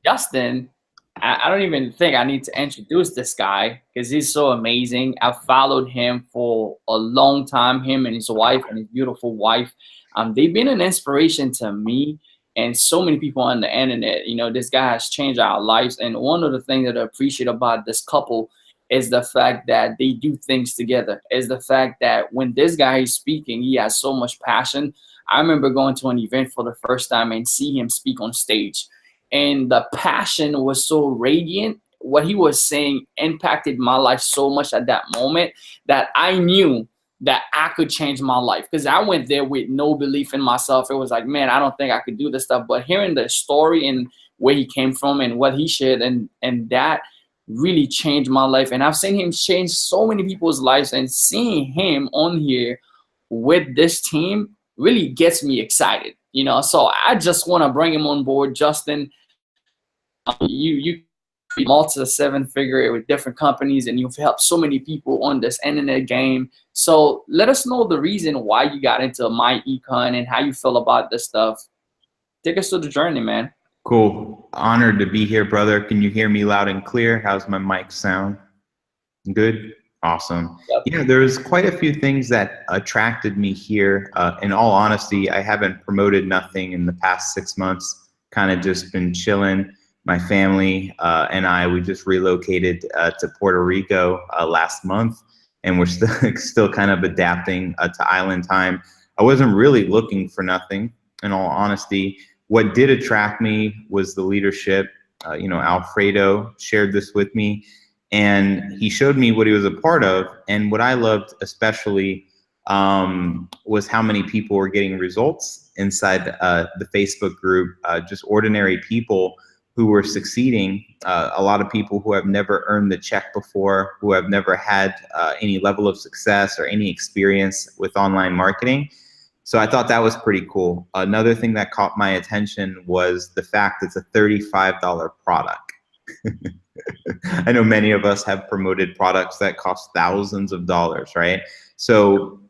Justin, I don't even think I need to introduce this guy because he's so amazing. I've followed him for a long time, him and his wife and his beautiful wife. They've been an inspiration to me and so many people on the internet. You know, this guy has changed our lives. And one of the things that I appreciate about this couple is the fact that they do things together, is the fact that when this guy is speaking, he has so much passion. I remember going to an event for the first time and see him speak on stage. And the passion was so radiant. What he was saying impacted my life so much at that moment that I knew that I could change my life, because I went there with no belief in myself. It was like, man, I don't think I could do this stuff. But hearing the story and where he came from and what he shared, and that really changed my life. And I've seen him change so many people's lives, and seeing him on here with this team really gets me excited. You know, so I just want to bring him on board. Justin, you multi seven figure with different companies, and you've helped so many people on this internet game. So let us know the reason why you got into MyEcon and how you feel about this stuff. Take us through the journey, man. Cool. Honored to be here, brother. Can you hear me loud and clear? How's my mic sound? Good? Awesome. Yep. Yeah, there's quite a few things that attracted me here. In all honesty, I haven't promoted nothing in the past 6 months, kind of just been chilling. My family and we just relocated to Puerto Rico last month, and we're still kind of adapting to island time. I wasn't really looking for nothing, in all honesty. What did attract me was the leadership. You know, Alfredo shared this with me, and he showed me what he was a part of. And what I loved especially was how many people were getting results inside the Facebook group, just ordinary people who were succeeding, a lot of people who have never earned the check before, who have never had any level of success or any experience with online marketing. So I thought that was pretty cool. Another thing that caught my attention was the fact it's a $35 product. I know many of us have promoted products that cost thousands of dollars, right? So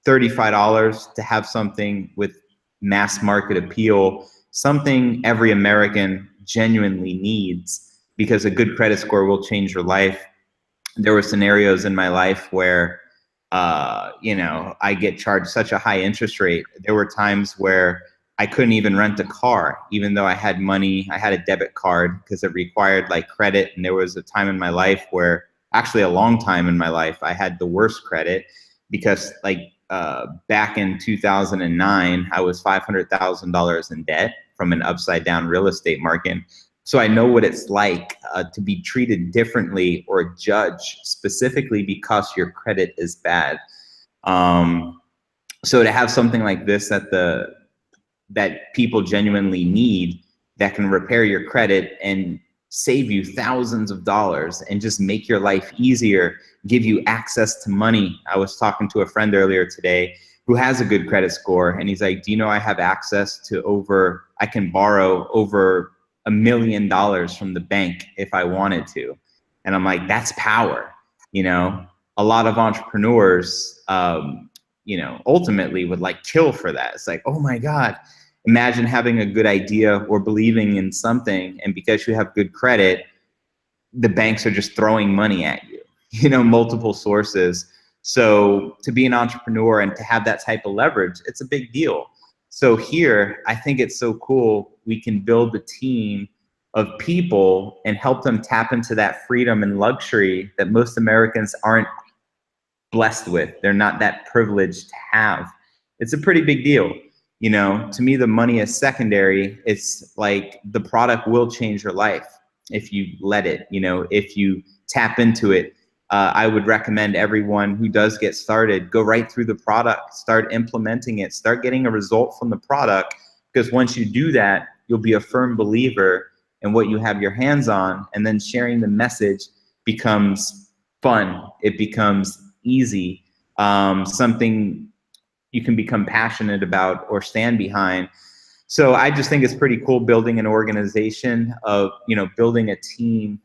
$35 to have something with mass market appeal, something every American genuinely needs, because a good credit score will change your life. There were scenarios in my life where you know, I get charged such a high interest rate. There were times where I couldn't even rent a car, even though I had money. I had a debit card because it required like credit. And there was a time in my life where, actually a long time in my life, I had the worst credit because like back in 2009, I was $500,000 in debt from an upside down real estate market. So I know what it's like to be treated differently or judged specifically because your credit is bad. So to have something like this that people genuinely need, that can repair your credit and save you thousands of dollars and just make your life easier, give you access to money. I was talking to a friend earlier today who has a good credit score, and he's like, do you know I have access to I can borrow over $1 million from the bank if I wanted to. And I'm like, that's power. You know, a lot of entrepreneurs, you know, ultimately would like kill for that. It's like, oh my God, imagine having a good idea or believing in something, and because you have good credit, the banks are just throwing money at you, you know, multiple sources. So to be an entrepreneur and to have that type of leverage, it's a big deal. So here, I think it's so cool. We can build a team of people and help them tap into that freedom and luxury that most Americans aren't blessed with. They're not that privileged to have. It's a pretty big deal. You know, to me, the money is secondary. It's like the product will change your life if you let it, you know, if you tap into it. I would recommend everyone who does get started, go right through the product, start implementing it, start getting a result from the product, because once you do that, you'll be a firm believer in what you have your hands on, and then sharing the message becomes fun. It becomes easy, something you can become passionate about or stand behind. So I just think it's pretty cool building an organization of, you know, building a team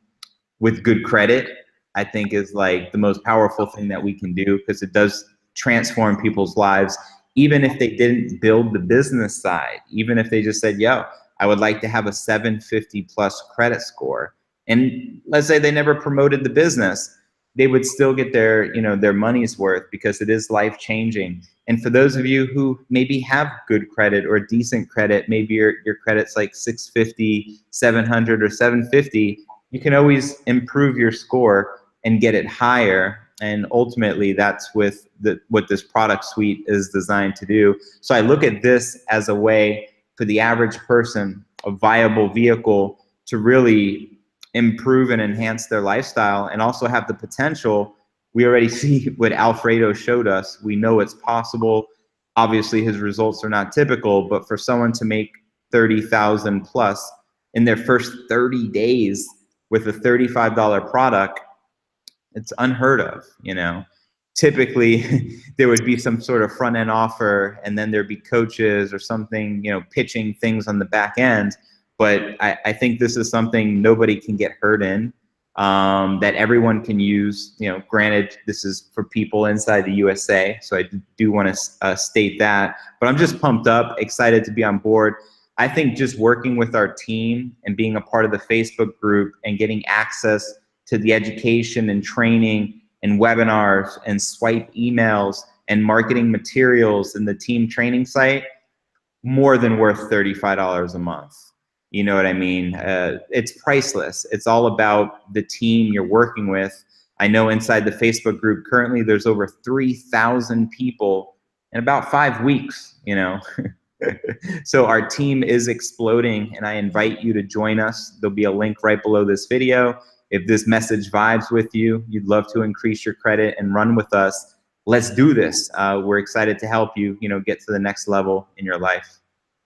with good credit. I think is like the most powerful thing that we can do, because it does transform people's lives, even if they didn't build the business side, even if they just said, yo, I would like to have a 750 plus credit score. And let's say they never promoted the business, they would still get their, their money's worth, because it is life changing. And for those of you who maybe have good credit or decent credit, maybe your credit's like 650, 700, or 750, you can always improve your score and get it higher. And ultimately, that's what this product suite is designed to do. So I look at this as a way for the average person, a viable vehicle to really improve and enhance their lifestyle, and also have the potential. We already see what Alfredo showed us. We know it's possible. Obviously, his results are not typical, but for someone to make 30,000 plus in their first 30 days with a $35 product, it's unheard of. Typically there would be some sort of front end offer, and then there'd be coaches or something, pitching things on the back end. But I think this is something nobody can get hurt in, that everyone can use. Granted, this is for people inside the USA, so I do want to state that. But I'm just pumped up, excited to be on board. I think just working with our team and being a part of the Facebook group and getting access to the education and training and webinars and swipe emails and marketing materials in the team training site, more than worth $35 a month. You know what I mean? It's priceless. It's all about the team you're working with. I know inside the Facebook group currently there's over 3,000 people in about 5 weeks, So our team is exploding, and I invite you to join us. There'll be a link right below this video. If this message vibes with you, you'd love to increase your credit and run with us, let's do this. We're excited to help you, get to the next level in your life.